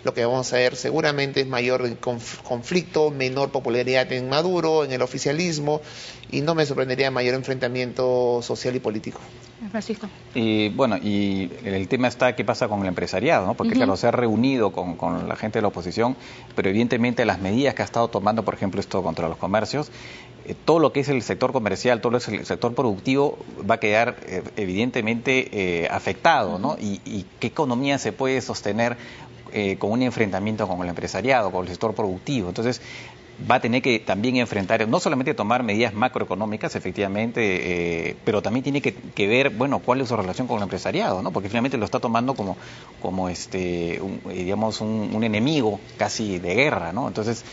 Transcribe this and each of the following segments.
lo que vamos a ver seguramente es mayor conflicto, menor popularidad en Maduro, en el oficialismo, y no me sorprendería mayor enfrentamiento social y político. Francisco. Y bueno, y el tema está qué pasa con el empresariado, ¿no? Porque claro, se ha reunido con la gente de la oposición, pero evidentemente las medidas que ha estado tomando, por ejemplo, esto contra los comercios, todo lo que es el sector comercial, todo lo que es el sector productivo va a quedar evidentemente afectado, ¿no? Y qué economía se puede sostener con un enfrentamiento con el empresariado, con el sector productivo. Entonces va a tener que también enfrentar, no solamente tomar medidas macroeconómicas, efectivamente, pero también tiene que ver, bueno, cuál es su relación con el empresariado, ¿no? Porque finalmente lo está tomando como digamos, un enemigo casi de guerra, ¿no? Entonces,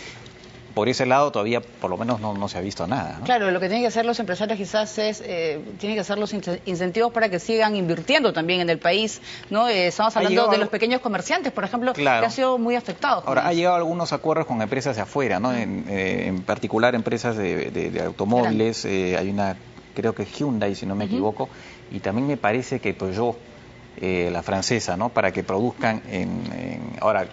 por ese lado todavía por lo menos no se ha visto nada, ¿no? Claro, lo que tienen que hacer los empresarios quizás es, tienen que hacer los incentivos para que sigan invirtiendo también en el país, ¿no? Estamos hablando de los pequeños comerciantes, por ejemplo, claro, que han sido muy afectados. Ahora, ha llegado algunos acuerdos con empresas de afuera, ¿no? En particular empresas de automóviles, hay una, creo que Hyundai, si no me equivoco, y también me parece que Peugeot, la francesa, ¿no? Para que produzcan ahora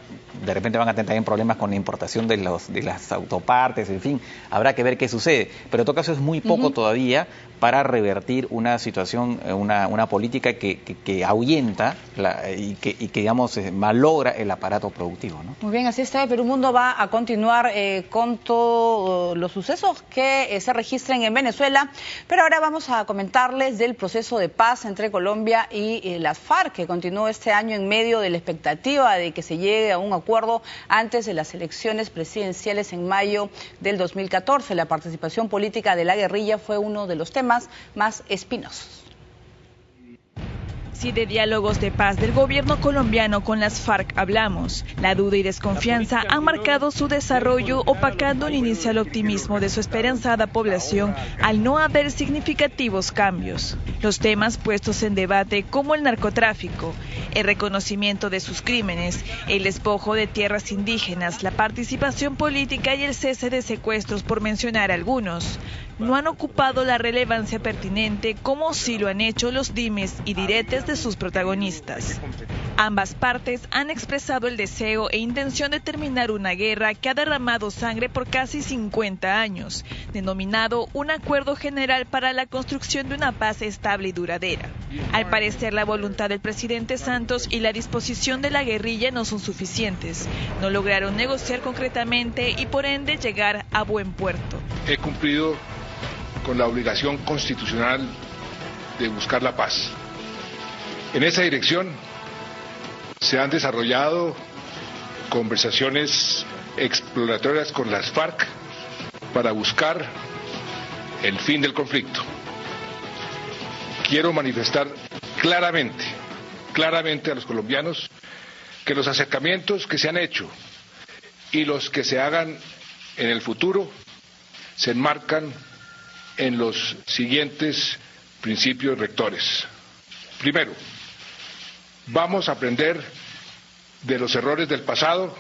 de repente van a tener también problemas con la importación de las autopartes, en fin, habrá que ver qué sucede, pero en todo caso es muy poco todavía para revertir una situación, una política que ahuyenta y que digamos malogra el aparato productivo, ¿no? Muy bien, así está. Perú Mundo va a continuar con todos los sucesos que se registren en Venezuela, pero ahora vamos a comentarles del proceso de paz entre Colombia y las FARC, que continuó este año en medio de la expectativa de que se llegue a un acuerdo antes de las elecciones presidenciales en mayo del 2014. La participación política de la guerrilla fue uno de los temas más espinosos. Si de diálogos de paz del gobierno colombiano con las FARC hablamos, la duda y desconfianza han marcado su desarrollo, opacando un inicial optimismo de su esperanzada población al no haber significativos cambios. Los temas puestos en debate como el narcotráfico, el reconocimiento de sus crímenes, el despojo de tierras indígenas, la participación política y el cese de secuestros, por mencionar algunos, no han ocupado la relevancia pertinente como sí lo han hecho los dimes y diretes de sus protagonistas. Ambas partes han expresado el deseo e intención de terminar una guerra que ha derramado sangre por casi 50 años, denominado un acuerdo general para la construcción de una paz estable y duradera. Al parecer, la voluntad del presidente Santos y la disposición de la guerrilla no son suficientes. No lograron negociar concretamente y por ende llegar a buen puerto. He cumplido con la obligación constitucional de buscar la paz. En esa dirección se han desarrollado conversaciones exploratorias con las FARC para buscar el fin del conflicto. Quiero manifestar claramente a los colombianos que los acercamientos que se han hecho y los que se hagan en el futuro se enmarcan en los siguientes principios rectores. Primero, vamos a aprender de los errores del pasado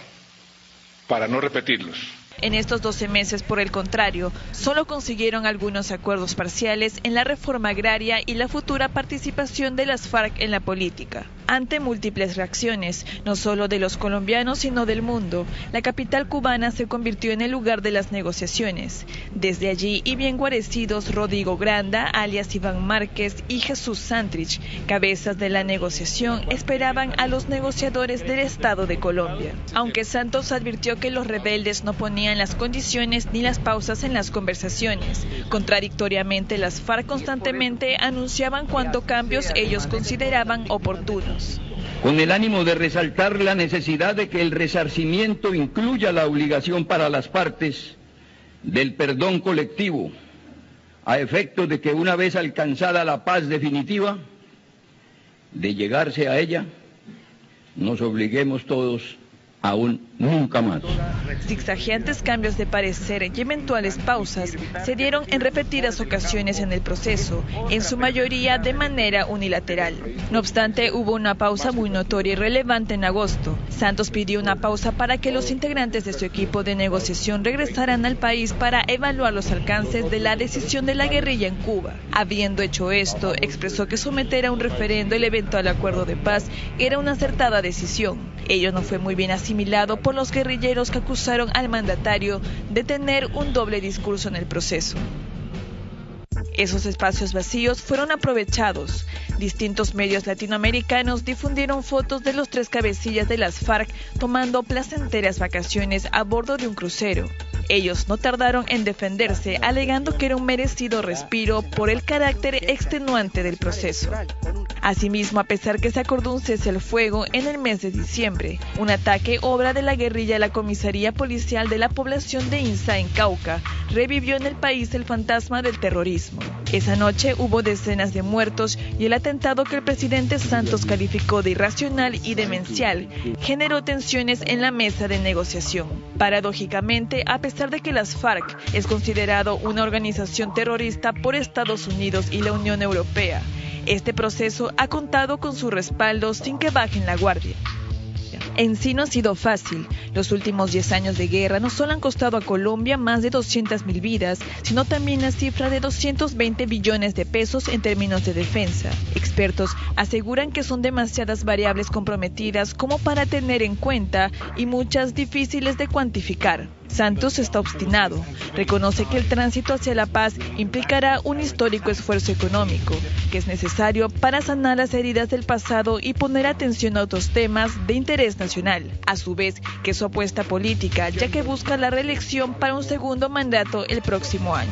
para no repetirlos. En estos 12 meses, por el contrario, solo consiguieron algunos acuerdos parciales en la reforma agraria y la futura participación de las FARC en la política. Ante múltiples reacciones, no solo de los colombianos sino del mundo, la capital cubana se convirtió en el lugar de las negociaciones. Desde allí, y bien guarecidos, Rodrigo Granda, alias Iván Márquez, y Jesús Santrich, cabezas de la negociación, esperaban a los negociadores del Estado de Colombia. Aunque Santos advirtió que los rebeldes no ponían las condiciones ni las pausas en las conversaciones. Contradictoriamente, las FARC constantemente anunciaban cuanto cambios ellos consideraban oportunos. Con el ánimo de resaltar la necesidad de que el resarcimiento incluya la obligación para las partes del perdón colectivo, a efecto de que una vez alcanzada la paz definitiva, de llegarse a ella, nos obliguemos todos a un nunca más. Zigzagueantes cambios de parecer y eventuales pausas se dieron en repetidas ocasiones en el proceso, en su mayoría de manera unilateral. No obstante, hubo una pausa muy notoria y relevante en agosto. Santos pidió una pausa para que los integrantes de su equipo de negociación regresaran al país para evaluar los alcances de la decisión de la guerrilla en Cuba. Habiendo hecho esto, expresó que someter a un referendo el eventual acuerdo de paz era una acertada decisión. Ello no fue muy bien asimilado por los guerrilleros que acusaron al mandatario de tener un doble discurso en el proceso. Esos espacios vacíos fueron aprovechados. Distintos medios latinoamericanos difundieron fotos de los 3 cabecillas de las FARC tomando placenteras vacaciones a bordo de un crucero. Ellos no tardaron en defenderse, alegando que era un merecido respiro por el carácter extenuante del proceso. Asimismo, a pesar que se acordó un cese al fuego en el mes de diciembre, un ataque obra de la guerrilla a la comisaría policial de la población de Insa, en Cauca, revivió en el país el fantasma del terrorismo. Esa noche hubo decenas de muertos y el atentado que el presidente Santos calificó de irracional y demencial generó tensiones en la mesa de negociación. Paradójicamente, a pesar de que las FARC es considerado una organización terrorista por Estados Unidos y la Unión Europea, este proceso ha contado con su respaldo sin que bajen la guardia. En sí no ha sido fácil. Los últimos 10 años de guerra no solo han costado a Colombia más de 200.000 vidas, sino también la cifra de 220 billones de pesos en términos de defensa. Expertos aseguran que son demasiadas variables comprometidas como para tener en cuenta y muchas difíciles de cuantificar. Santos está obstinado. Reconoce que el tránsito hacia la paz implicará un histórico esfuerzo económico, que es necesario para sanar las heridas del pasado y poner atención a otros temas de interés nacional. A su vez, que su apuesta política, ya que busca la reelección para un segundo mandato el próximo año.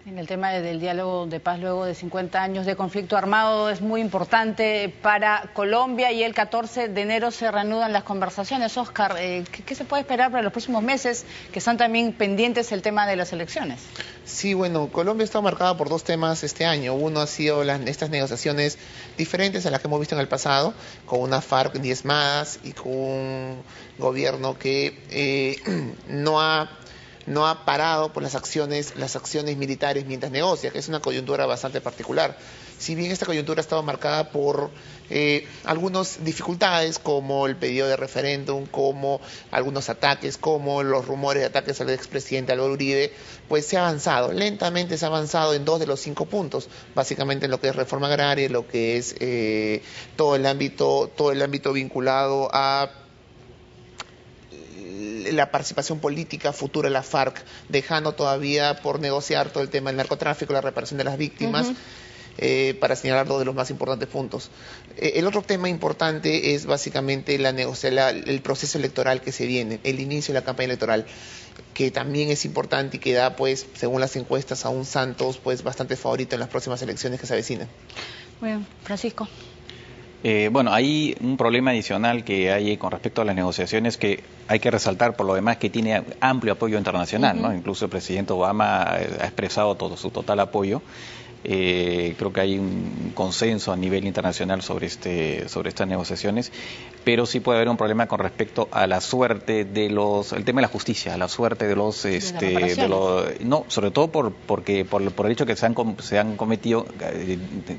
En el tema del diálogo de paz luego de 50 años de conflicto armado es muy importante para Colombia y el 14 de enero se reanudan las conversaciones. Oscar, ¿qué se puede esperar para los próximos meses que están también pendientes el tema de las elecciones? Sí, bueno, Colombia está marcada por 2 temas este año. Uno ha sido estas negociaciones diferentes a las que hemos visto en el pasado, con una FARC diezmadas y con un gobierno que no ha parado por las acciones militares mientras negocia, que es una coyuntura bastante particular. Si bien esta coyuntura ha estado marcada por algunas dificultades, como el pedido de referéndum, como algunos ataques, como los rumores de ataques al expresidente Álvaro Uribe, pues se ha avanzado. Lentamente se ha avanzado en 2 de los 5 puntos, básicamente en lo que es reforma agraria, lo que es todo el ámbito vinculado a la participación política futura de la FARC, dejando todavía por negociar todo el tema del narcotráfico, la reparación de las víctimas, para señalar 2 de los más importantes puntos. El otro tema importante es básicamente el proceso electoral que se viene, el inicio de la campaña electoral, que también es importante y que da, pues, según las encuestas, a un Santos pues bastante favorito en las próximas elecciones que se avecinan. Bueno, Francisco. Bueno, hay un problema adicional que hay con respecto a las negociaciones que hay que resaltar por lo demás que tiene amplio apoyo internacional, ¿no? Incluso el presidente Obama ha expresado todo su total apoyo. Creo que hay un consenso a nivel internacional sobre estas negociaciones, pero sí puede haber un problema con respecto a la suerte de el tema de la justicia, a la suerte de los no, sobre todo por el hecho que se han cometido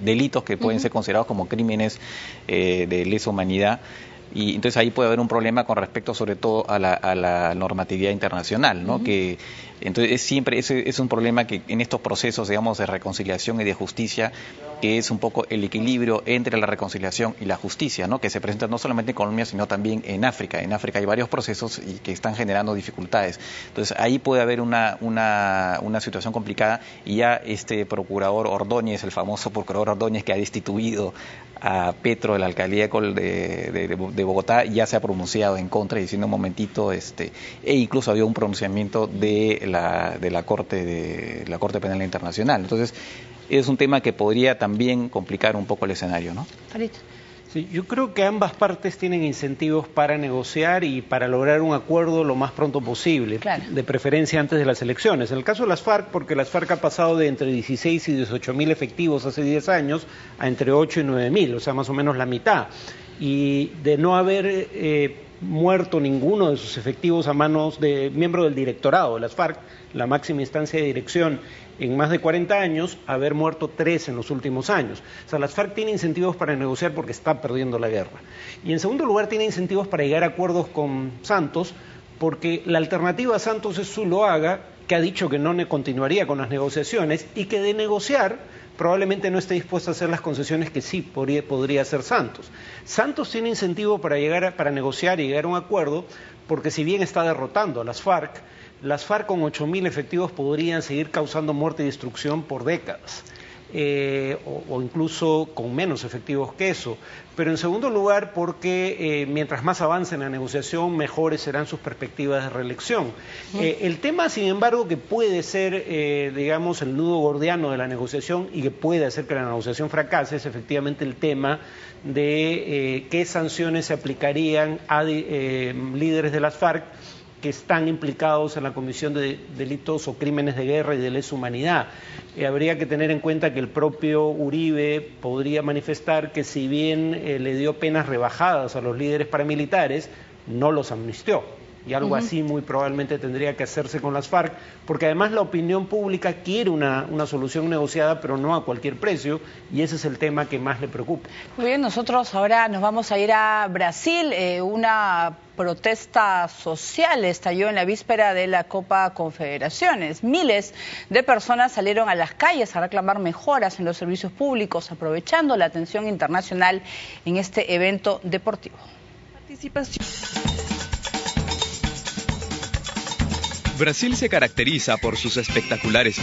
delitos que pueden ser considerados como crímenes de lesa humanidad. Y entonces ahí puede haber un problema con respecto sobre todo a la normatividad internacional, ¿no? Que entonces es un problema que en estos procesos, digamos, de reconciliación y de justicia, que es un poco el equilibrio entre la reconciliación y la justicia, ¿no? Que se presenta no solamente en Colombia, sino también en África. En África hay varios procesos y que están generando dificultades. Entonces ahí puede haber una situación complicada, y ya este procurador Ordóñez, el famoso procurador Ordóñez, que ha destituido a Petro de la alcaldía de Bogotá, ya se ha pronunciado en contra, diciendo un momentito, e incluso había un pronunciamiento de la Corte Penal Internacional. Entonces es un tema que podría también complicar un poco el escenario, ¿no? Sí, yo creo que ambas partes tienen incentivos para negociar y para lograr un acuerdo lo más pronto posible, de preferencia antes de las elecciones. En el caso de las FARC, porque las FARC ha pasado de entre 16 y 18.000 efectivos hace 10 años a entre 8 y 9.000, o sea, más o menos la mitad. Y de no haber muerto ninguno de sus efectivos a manos de miembro del directorado de las FARC, la máxima instancia de dirección, en más de 40 años, haber muerto 3 en los últimos años. O sea, las FARC tienen incentivos para negociar porque está perdiendo la guerra. Y en segundo lugar, tiene incentivos para llegar a acuerdos con Santos, porque la alternativa a Santos es Zuloaga, que ha dicho que no continuaría con las negociaciones y que de negociar probablemente no esté dispuesto a hacer las concesiones que sí podría hacer Santos. Santos tiene incentivo para negociar y llegar a un acuerdo, porque si bien está derrotando a las FARC con 8.000 efectivos podrían seguir causando muerte y destrucción por décadas. O incluso con menos efectivos que eso. Pero en segundo lugar, porque mientras más avance en la negociación, mejores serán sus perspectivas de reelección. El tema, sin embargo, que puede ser, digamos, el nudo gordiano de la negociación y que puede hacer que la negociación fracase, es efectivamente el tema de qué sanciones se aplicarían a líderes de las FARC que están implicados en la comisión de delitos o crímenes de guerra y de lesa humanidad. Habría que tener en cuenta que el propio Uribe podría manifestar que si bien le dio penas rebajadas a los líderes paramilitares, no los amnistió. Y algo así muy probablemente tendría que hacerse con las FARC, porque además la opinión pública quiere una solución negociada, pero no a cualquier precio, y ese es el tema que más le preocupa. Muy bien, nosotros ahora nos vamos a ir a Brasil. Una protesta social estalló en la víspera de la Copa Confederaciones. Miles de personas salieron a las calles a reclamar mejoras en los servicios públicos, aprovechando la atención internacional en este evento deportivo. Participación. Brasil se caracteriza por sus espectaculares